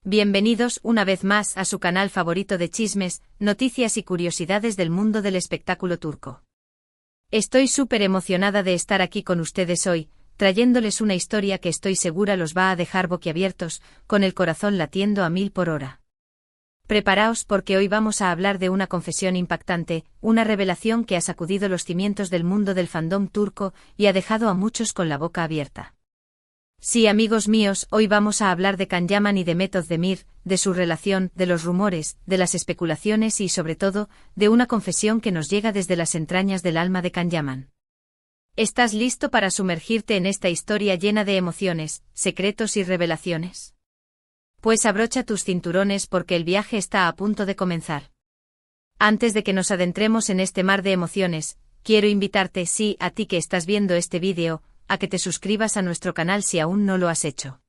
Bienvenidos una vez más a su canal favorito de chismes, noticias y curiosidades del mundo del espectáculo turco. Estoy súper emocionada de estar aquí con ustedes hoy, trayéndoles una historia que estoy segura los va a dejar boquiabiertos, con el corazón latiendo a 1000 por hora. Preparaos porque hoy vamos a hablar de una confesión impactante, una revelación que ha sacudido los cimientos del mundo del fandom turco y ha dejado a muchos con la boca abierta. Sí, amigos míos, hoy vamos a hablar de Can Yaman y de Demet Özdemir, de su relación, de los rumores, de las especulaciones y sobre todo, de una confesión que nos llega desde las entrañas del alma de Can Yaman. ¿Estás listo para sumergirte en esta historia llena de emociones, secretos y revelaciones? Pues abrocha tus cinturones porque el viaje está a punto de comenzar. Antes de que nos adentremos en este mar de emociones, quiero invitarte, sí, a ti que estás viendo este vídeo, a que te suscribas a nuestro canal si aún no lo has hecho.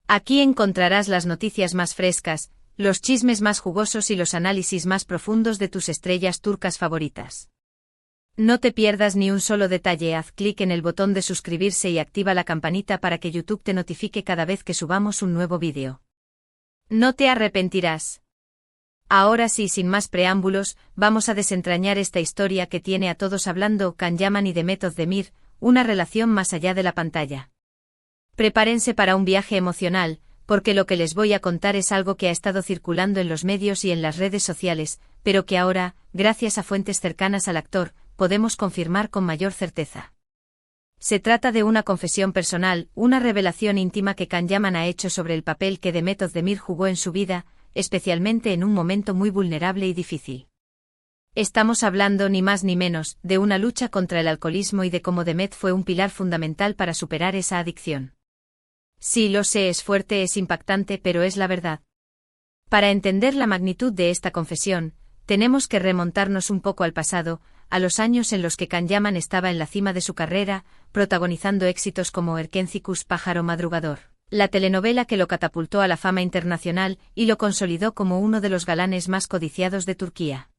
Aquí encontrarás las noticias más frescas, los chismes más jugosos y los análisis más profundos de tus estrellas turcas favoritas. No te pierdas ni un solo detalle, haz clic en el botón de suscribirse y activa la campanita para que YouTube te notifique cada vez que subamos un nuevo vídeo. No te arrepentirás. Ahora sí, sin más preámbulos, vamos a desentrañar esta historia que tiene a todos hablando. Can Yaman y Demet Özdemir, una relación más allá de la pantalla. Prepárense para un viaje emocional, porque lo que les voy a contar es algo que ha estado circulando en los medios y en las redes sociales, pero que ahora, gracias a fuentes cercanas al actor, podemos confirmar con mayor certeza. Se trata de una confesión personal, una revelación íntima que Can Yaman ha hecho sobre el papel que Demet Özdemir jugó en su vida, especialmente en un momento muy vulnerable y difícil. Estamos hablando ni más ni menos de una lucha contra el alcoholismo y de cómo Demet fue un pilar fundamental para superar esa adicción. Sí, lo sé, es fuerte, es impactante, pero es la verdad. Para entender la magnitud de esta confesión, tenemos que remontarnos un poco al pasado, a los años en los que Can Yaman estaba en la cima de su carrera, protagonizando éxitos como Erkencikus, Pájaro Madrugador, la telenovela que lo catapultó a la fama internacional y lo consolidó como uno de los galanes más codiciados de Turquía.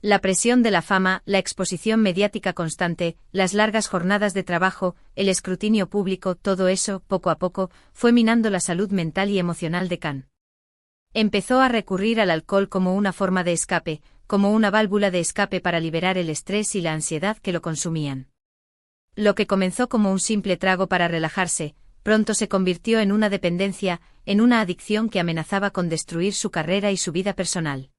La presión de la fama, la exposición mediática constante, las largas jornadas de trabajo, el escrutinio público, todo eso, poco a poco, fue minando la salud mental y emocional de Can. Empezó a recurrir al alcohol como una forma de escape, como una válvula de escape para liberar el estrés y la ansiedad que lo consumían. Lo que comenzó como un simple trago para relajarse, pronto se convirtió en una dependencia, en una adicción que amenazaba con destruir su carrera y su vida personal.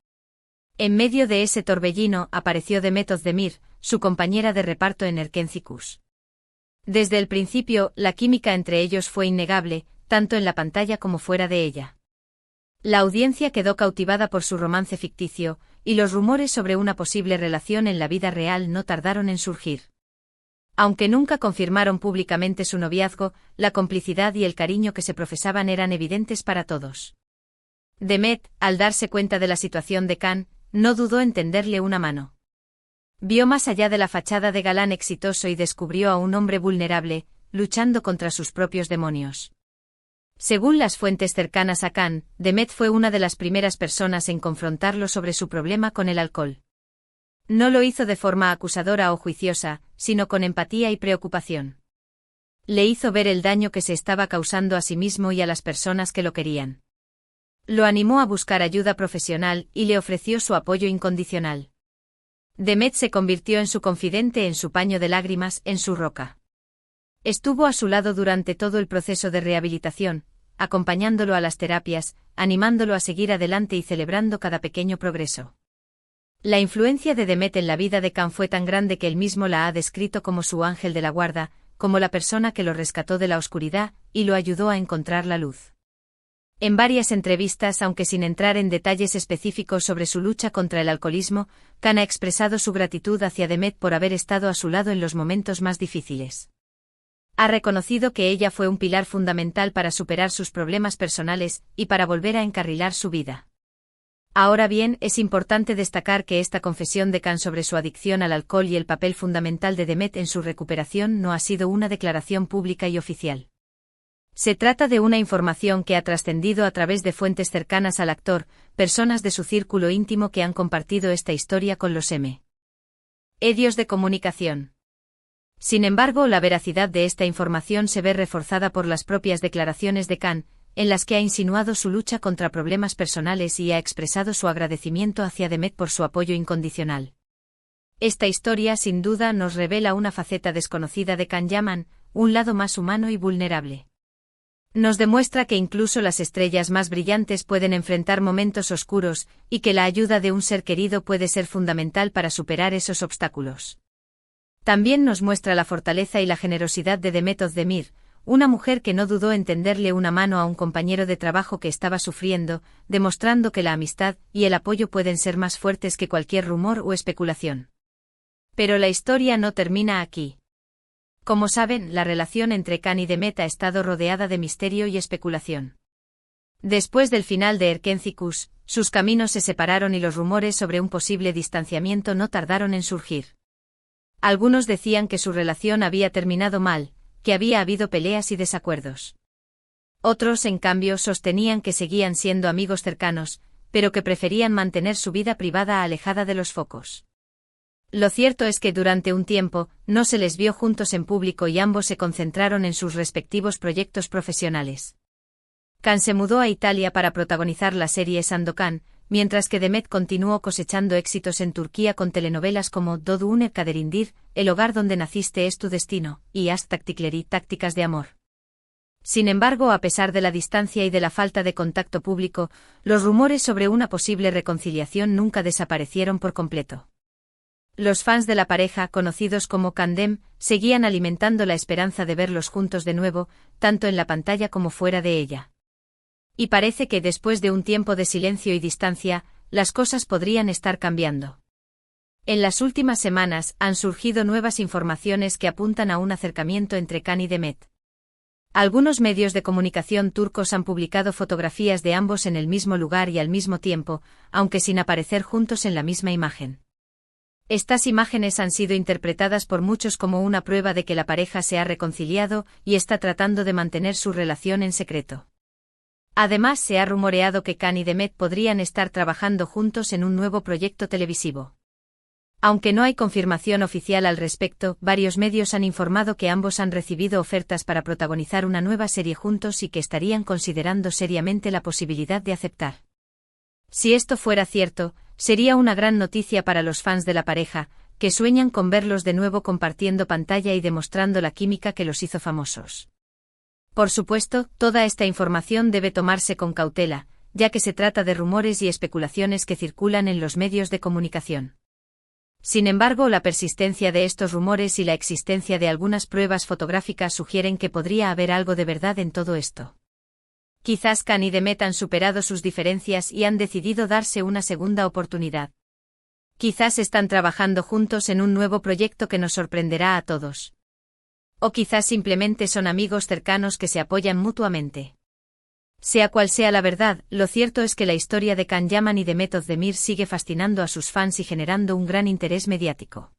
En medio de ese torbellino apareció Demet Özdemir, su compañera de reparto en Erkencikus. Desde el principio, la química entre ellos fue innegable, tanto en la pantalla como fuera de ella. La audiencia quedó cautivada por su romance ficticio, y los rumores sobre una posible relación en la vida real no tardaron en surgir. Aunque nunca confirmaron públicamente su noviazgo, la complicidad y el cariño que se profesaban eran evidentes para todos. Demet, al darse cuenta de la situación de Can, no dudó en tenderle una mano. Vio más allá de la fachada de galán exitoso y descubrió a un hombre vulnerable, luchando contra sus propios demonios. Según las fuentes cercanas a Can, Demet fue una de las primeras personas en confrontarlo sobre su problema con el alcohol. No lo hizo de forma acusadora o juiciosa, sino con empatía y preocupación. Le hizo ver el daño que se estaba causando a sí mismo y a las personas que lo querían. Lo animó a buscar ayuda profesional y le ofreció su apoyo incondicional. Demet se convirtió en su confidente, en su paño de lágrimas, en su roca. Estuvo a su lado durante todo el proceso de rehabilitación, acompañándolo a las terapias, animándolo a seguir adelante y celebrando cada pequeño progreso. La influencia de Demet en la vida de Can fue tan grande que él mismo la ha descrito como su ángel de la guarda, como la persona que lo rescató de la oscuridad y lo ayudó a encontrar la luz. En varias entrevistas, aunque sin entrar en detalles específicos sobre su lucha contra el alcoholismo, Can ha expresado su gratitud hacia Demet por haber estado a su lado en los momentos más difíciles. Ha reconocido que ella fue un pilar fundamental para superar sus problemas personales y para volver a encarrilar su vida. Ahora bien, es importante destacar que esta confesión de Can sobre su adicción al alcohol y el papel fundamental de Demet en su recuperación no ha sido una declaración pública y oficial. Se trata de una información que ha trascendido a través de fuentes cercanas al actor, personas de su círculo íntimo que han compartido esta historia con los medios de comunicación. Sin embargo, la veracidad de esta información se ve reforzada por las propias declaraciones de Can, en las que ha insinuado su lucha contra problemas personales y ha expresado su agradecimiento hacia Demet por su apoyo incondicional. Esta historia sin duda nos revela una faceta desconocida de Can Yaman, un lado más humano y vulnerable. Nos demuestra que incluso las estrellas más brillantes pueden enfrentar momentos oscuros, y que la ayuda de un ser querido puede ser fundamental para superar esos obstáculos. También nos muestra la fortaleza y la generosidad de Demet Özdemir, una mujer que no dudó en tenderle una mano a un compañero de trabajo que estaba sufriendo, demostrando que la amistad y el apoyo pueden ser más fuertes que cualquier rumor o especulación. Pero la historia no termina aquí. Como saben, la relación entre Can y Demet ha estado rodeada de misterio y especulación. Después del final de Erkenciskus, sus caminos se separaron y los rumores sobre un posible distanciamiento no tardaron en surgir. Algunos decían que su relación había terminado mal, que había habido peleas y desacuerdos. Otros, en cambio, sostenían que seguían siendo amigos cercanos, pero que preferían mantener su vida privada alejada de los focos. Lo cierto es que durante un tiempo, no se les vio juntos en público y ambos se concentraron en sus respectivos proyectos profesionales. Can se mudó a Italia para protagonizar la serie Sandokan, mientras que Demet continuó cosechando éxitos en Turquía con telenovelas como Doğduğun Kaderindir, El hogar donde naciste es tu destino, y Aşk Taktikleri, Tácticas de amor. Sin embargo, a pesar de la distancia y de la falta de contacto público, los rumores sobre una posible reconciliación nunca desaparecieron por completo. Los fans de la pareja, conocidos como Candem, seguían alimentando la esperanza de verlos juntos de nuevo, tanto en la pantalla como fuera de ella. Y parece que después de un tiempo de silencio y distancia, las cosas podrían estar cambiando. En las últimas semanas han surgido nuevas informaciones que apuntan a un acercamiento entre Can y Demet. Algunos medios de comunicación turcos han publicado fotografías de ambos en el mismo lugar y al mismo tiempo, aunque sin aparecer juntos en la misma imagen. Estas imágenes han sido interpretadas por muchos como una prueba de que la pareja se ha reconciliado y está tratando de mantener su relación en secreto. Además, se ha rumoreado que Can y Demet podrían estar trabajando juntos en un nuevo proyecto televisivo. Aunque no hay confirmación oficial al respecto, varios medios han informado que ambos han recibido ofertas para protagonizar una nueva serie juntos y que estarían considerando seriamente la posibilidad de aceptar. Si esto fuera cierto, sería una gran noticia para los fans de la pareja, que sueñan con verlos de nuevo compartiendo pantalla y demostrando la química que los hizo famosos. Por supuesto, toda esta información debe tomarse con cautela, ya que se trata de rumores y especulaciones que circulan en los medios de comunicación. Sin embargo, la persistencia de estos rumores y la existencia de algunas pruebas fotográficas sugieren que podría haber algo de verdad en todo esto. Quizás Can y Demet han superado sus diferencias y han decidido darse una segunda oportunidad. Quizás están trabajando juntos en un nuevo proyecto que nos sorprenderá a todos. O quizás simplemente son amigos cercanos que se apoyan mutuamente. Sea cual sea la verdad, lo cierto es que la historia de Can Yaman y Demet Özdemir sigue fascinando a sus fans y generando un gran interés mediático.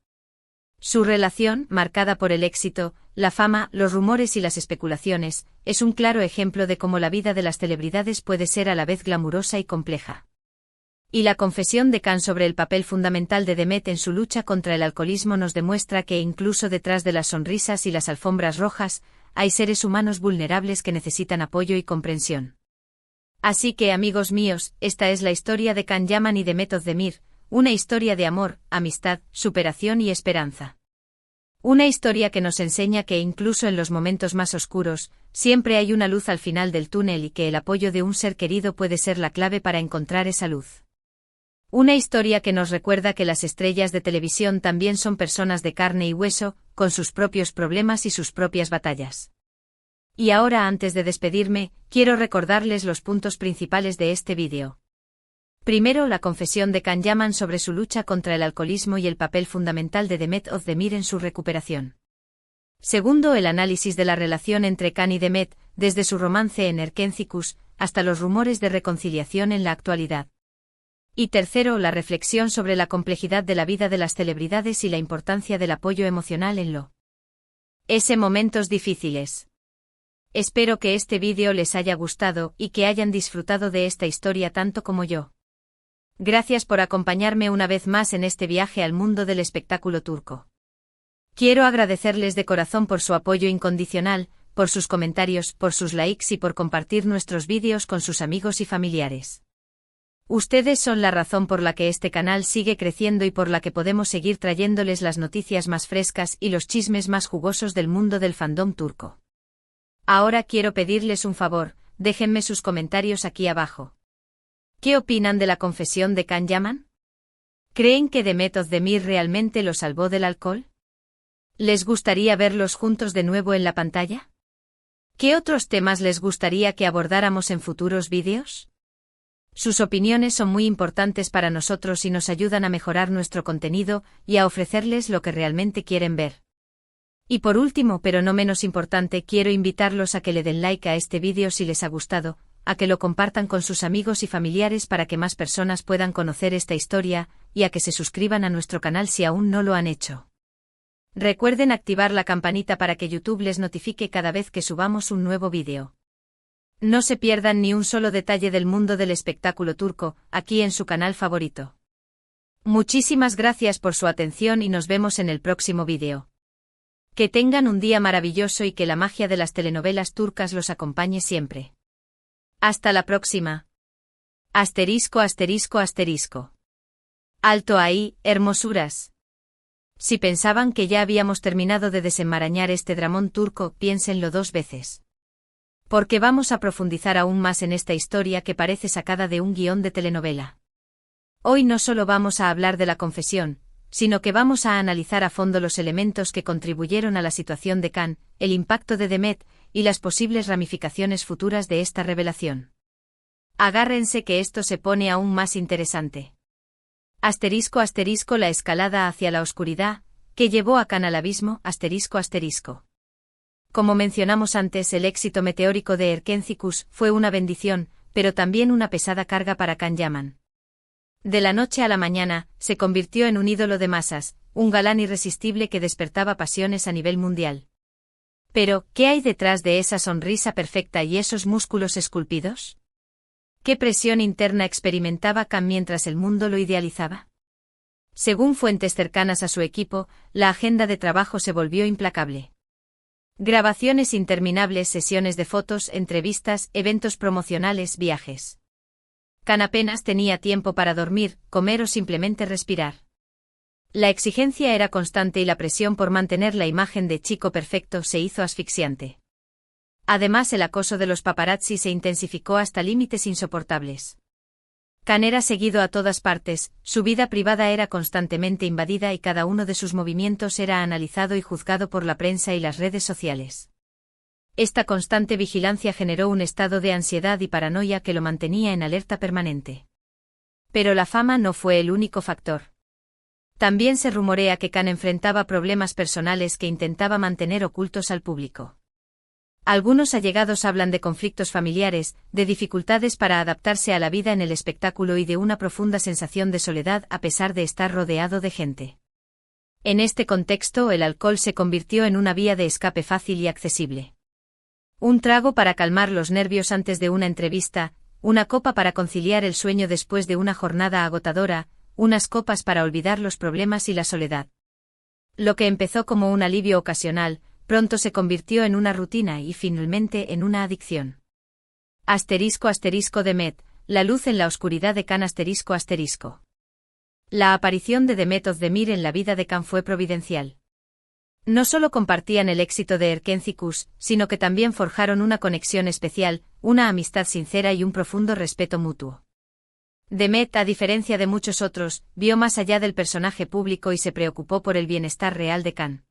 Su relación, marcada por el éxito, la fama, los rumores y las especulaciones, es un claro ejemplo de cómo la vida de las celebridades puede ser a la vez glamurosa y compleja. Y la confesión de Can sobre el papel fundamental de Demet en su lucha contra el alcoholismo nos demuestra que incluso detrás de las sonrisas y las alfombras rojas, hay seres humanos vulnerables que necesitan apoyo y comprensión. Así que, amigos míos, esta es la historia de Can Yaman y Demet Özdemir, una historia de amor, amistad, superación y esperanza. Una historia que nos enseña que incluso en los momentos más oscuros, siempre hay una luz al final del túnel y que el apoyo de un ser querido puede ser la clave para encontrar esa luz. Una historia que nos recuerda que las estrellas de televisión también son personas de carne y hueso, con sus propios problemas y sus propias batallas. Y ahora, antes de despedirme, quiero recordarles los puntos principales de este vídeo. Primero, la confesión de Can Yaman sobre su lucha contra el alcoholismo y el papel fundamental de Demet Özdemir en su recuperación. Segundo, el análisis de la relación entre Can y Demet, desde su romance en Erkenciskus, hasta los rumores de reconciliación en la actualidad. Y tercero, la reflexión sobre la complejidad de la vida de las celebridades y la importancia del apoyo emocional en momentos difíciles. Espero que este vídeo les haya gustado y que hayan disfrutado de esta historia tanto como yo. Gracias por acompañarme una vez más en este viaje al mundo del espectáculo turco. Quiero agradecerles de corazón por su apoyo incondicional, por sus comentarios, por sus likes y por compartir nuestros vídeos con sus amigos y familiares. Ustedes son la razón por la que este canal sigue creciendo y por la que podemos seguir trayéndoles las noticias más frescas y los chismes más jugosos del mundo del fandom turco. Ahora quiero pedirles un favor, déjenme sus comentarios aquí abajo. ¿Qué opinan de la confesión de Can Yaman? ¿Creen que Demet Özdemir realmente lo salvó del alcohol? ¿Les gustaría verlos juntos de nuevo en la pantalla? ¿Qué otros temas les gustaría que abordáramos en futuros vídeos? Sus opiniones son muy importantes para nosotros y nos ayudan a mejorar nuestro contenido y a ofrecerles lo que realmente quieren ver. Y por último, pero no menos importante, quiero invitarlos a que le den like a este vídeo si les ha gustado, a que lo compartan con sus amigos y familiares para que más personas puedan conocer esta historia, y a que se suscriban a nuestro canal si aún no lo han hecho. Recuerden activar la campanita para que YouTube les notifique cada vez que subamos un nuevo vídeo. No se pierdan ni un solo detalle del mundo del espectáculo turco, aquí en su canal favorito. Muchísimas gracias por su atención y nos vemos en el próximo vídeo. Que tengan un día maravilloso y que la magia de las telenovelas turcas los acompañe siempre. Hasta la próxima. Asterisco asterisco asterisco. Alto ahí, hermosuras. Si pensaban que ya habíamos terminado de desenmarañar este dramón turco, piénsenlo dos veces. Porque vamos a profundizar aún más en esta historia que parece sacada de un guión de telenovela. Hoy no solo vamos a hablar de la confesión, sino que vamos a analizar a fondo los elementos que contribuyeron a la situación de Can, el impacto de Demet, y las posibles ramificaciones futuras de esta revelación. Agárrense que esto se pone aún más interesante. Asterisco asterisco la escalada hacia la oscuridad, que llevó a Can al abismo, asterisco asterisco. Como mencionamos antes, el éxito meteórico de Erkencikus fue una bendición, pero también una pesada carga para Can Yaman. De la noche a la mañana, se convirtió en un ídolo de masas, un galán irresistible que despertaba pasiones a nivel mundial. Pero, ¿qué hay detrás de esa sonrisa perfecta y esos músculos esculpidos? ¿Qué presión interna experimentaba Can mientras el mundo lo idealizaba? Según fuentes cercanas a su equipo, la agenda de trabajo se volvió implacable. Grabaciones interminables, sesiones de fotos, entrevistas, eventos promocionales, viajes. Can apenas tenía tiempo para dormir, comer o simplemente respirar. La exigencia era constante y la presión por mantener la imagen de chico perfecto se hizo asfixiante. Además, el acoso de los paparazzi se intensificó hasta límites insoportables. Can era seguido a todas partes, su vida privada era constantemente invadida y cada uno de sus movimientos era analizado y juzgado por la prensa y las redes sociales. Esta constante vigilancia generó un estado de ansiedad y paranoia que lo mantenía en alerta permanente. Pero la fama no fue el único factor. También se rumorea que Can enfrentaba problemas personales que intentaba mantener ocultos al público. Algunos allegados hablan de conflictos familiares, de dificultades para adaptarse a la vida en el espectáculo y de una profunda sensación de soledad a pesar de estar rodeado de gente. En este contexto, el alcohol se convirtió en una vía de escape fácil y accesible. Un trago para calmar los nervios antes de una entrevista, una copa para conciliar el sueño después de una jornada agotadora, unas copas para olvidar los problemas y la soledad. Lo que empezó como un alivio ocasional, pronto se convirtió en una rutina y finalmente en una adicción. Asterisco asterisco Demet, la luz en la oscuridad de Can asterisco asterisco. La aparición de Demet Özdemir en la vida de Can fue providencial. No solo compartían el éxito de Erkencikus, sino que también forjaron una conexión especial, una amistad sincera y un profundo respeto mutuo. Demet, a diferencia de muchos otros, vio más allá del personaje público y se preocupó por el bienestar real de Can.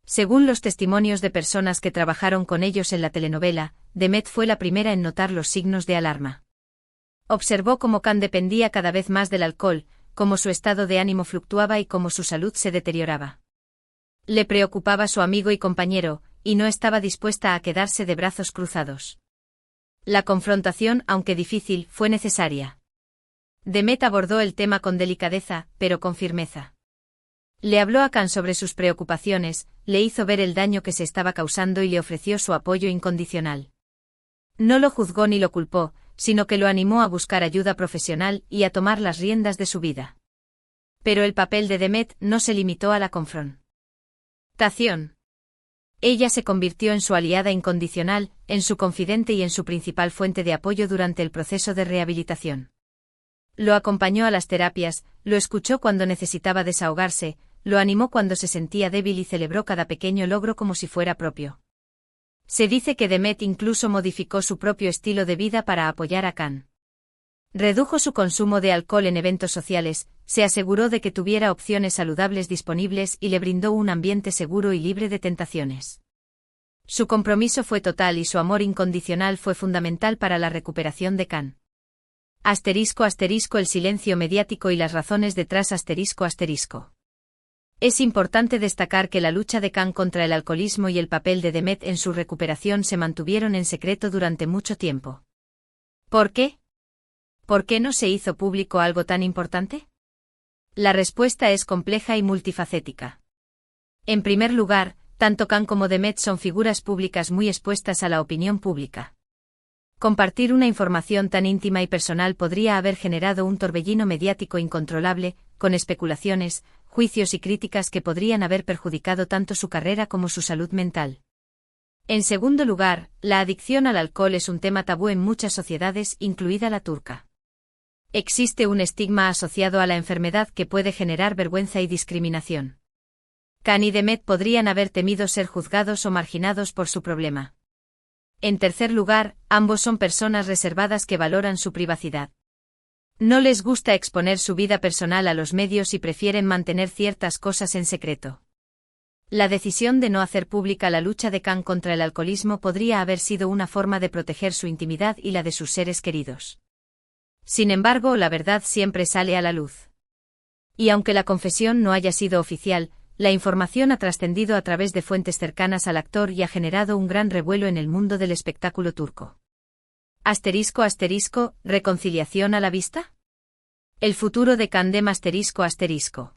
Según los testimonios de personas que trabajaron con ellos en la telenovela, Demet fue la primera en notar los signos de alarma. Observó cómo Can dependía cada vez más del alcohol, cómo su estado de ánimo fluctuaba y cómo su salud se deterioraba. Le preocupaba su amigo y compañero, y no estaba dispuesta a quedarse de brazos cruzados. La confrontación, aunque difícil, fue necesaria. Demet abordó el tema con delicadeza, pero con firmeza. Le habló a Can sobre sus preocupaciones, le hizo ver el daño que se estaba causando y le ofreció su apoyo incondicional. No lo juzgó ni lo culpó, sino que lo animó a buscar ayuda profesional y a tomar las riendas de su vida. Pero el papel de Demet no se limitó a la confrontación. Ella se convirtió en su aliada incondicional, en su confidente y en su principal fuente de apoyo durante el proceso de rehabilitación. Lo acompañó a las terapias, lo escuchó cuando necesitaba desahogarse, lo animó cuando se sentía débil y celebró cada pequeño logro como si fuera propio. Se dice que Demet incluso modificó su propio estilo de vida para apoyar a Khan. Redujo su consumo de alcohol en eventos sociales, se aseguró de que tuviera opciones saludables disponibles y le brindó un ambiente seguro y libre de tentaciones. Su compromiso fue total y su amor incondicional fue fundamental para la recuperación de Khan. *** El silencio mediático y las razones detrás ***. Es importante destacar que la lucha de Khan contra el alcoholismo y el papel de Demet en su recuperación se mantuvieron en secreto durante mucho tiempo. ¿Por qué? ¿Por qué no se hizo público algo tan importante? La respuesta es compleja y multifacética. En primer lugar, tanto Khan como Demet son figuras públicas muy expuestas a la opinión pública. Compartir una información tan íntima y personal podría haber generado un torbellino mediático incontrolable, con especulaciones, juicios y críticas que podrían haber perjudicado tanto su carrera como su salud mental. En segundo lugar, la adicción al alcohol es un tema tabú en muchas sociedades, incluida la turca. Existe un estigma asociado a la enfermedad que puede generar vergüenza y discriminación. Khan y Demet podrían haber temido ser juzgados o marginados por su problema. En tercer lugar, ambos son personas reservadas que valoran su privacidad. No les gusta exponer su vida personal a los medios y prefieren mantener ciertas cosas en secreto. La decisión de no hacer pública la lucha de Khan contra el alcoholismo podría haber sido una forma de proteger su intimidad y la de sus seres queridos. Sin embargo, la verdad siempre sale a la luz. Y aunque la confesión no haya sido oficial, la información ha trascendido a través de fuentes cercanas al actor y ha generado un gran revuelo en el mundo del espectáculo turco. ***, ¿reconciliación a la vista? El futuro de Kandem ***.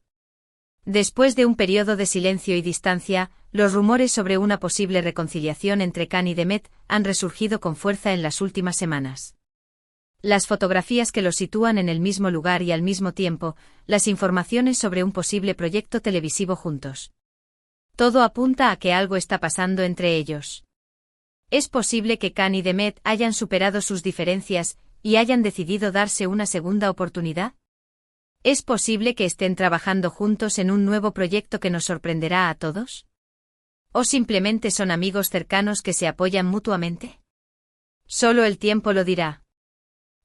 Después de un periodo de silencio y distancia, los rumores sobre una posible reconciliación entre Khan y Demet han resurgido con fuerza en las últimas semanas. Las fotografías que los sitúan en el mismo lugar y al mismo tiempo, las informaciones sobre un posible proyecto televisivo juntos. Todo apunta a que algo está pasando entre ellos. Es posible que Khan y Demet hayan superado sus diferencias y hayan decidido darse una segunda oportunidad. ¿Es posible que estén trabajando juntos en un nuevo proyecto que nos sorprenderá a todos? ¿O simplemente son amigos cercanos que se apoyan mutuamente? Solo el tiempo lo dirá.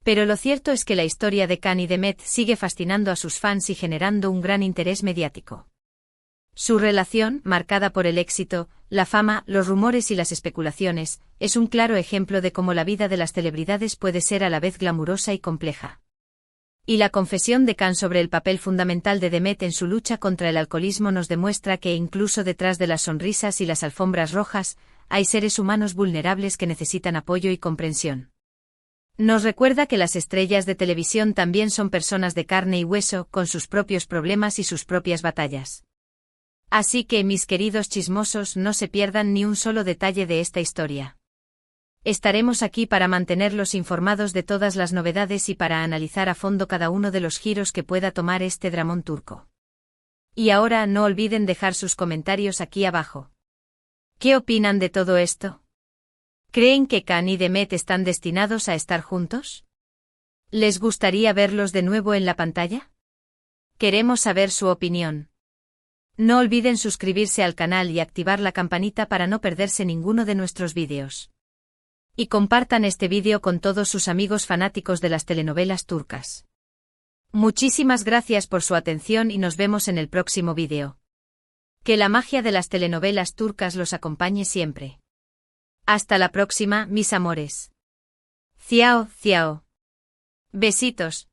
Pero lo cierto es que la historia de Khan y Demet sigue fascinando a sus fans y generando un gran interés mediático. Su relación, marcada por el éxito, la fama, los rumores y las especulaciones, es un claro ejemplo de cómo la vida de las celebridades puede ser a la vez glamurosa y compleja. Y la confesión de Khan sobre el papel fundamental de Demet en su lucha contra el alcoholismo nos demuestra que incluso detrás de las sonrisas y las alfombras rojas, hay seres humanos vulnerables que necesitan apoyo y comprensión. Nos recuerda que las estrellas de televisión también son personas de carne y hueso, con sus propios problemas y sus propias batallas. Así que, mis queridos chismosos, no se pierdan ni un solo detalle de esta historia. Estaremos aquí para mantenerlos informados de todas las novedades y para analizar a fondo cada uno de los giros que pueda tomar este dramón turco. Y ahora no olviden dejar sus comentarios aquí abajo. ¿Qué opinan de todo esto? ¿Creen que Khan y Demet están destinados a estar juntos? ¿Les gustaría verlos de nuevo en la pantalla? Queremos saber su opinión. No olviden suscribirse al canal y activar la campanita para no perderse ninguno de nuestros vídeos. Y compartan este vídeo con todos sus amigos fanáticos de las telenovelas turcas. Muchísimas gracias por su atención y nos vemos en el próximo vídeo. Que la magia de las telenovelas turcas los acompañe siempre. Hasta la próxima, mis amores. Ciao, ciao. Besitos.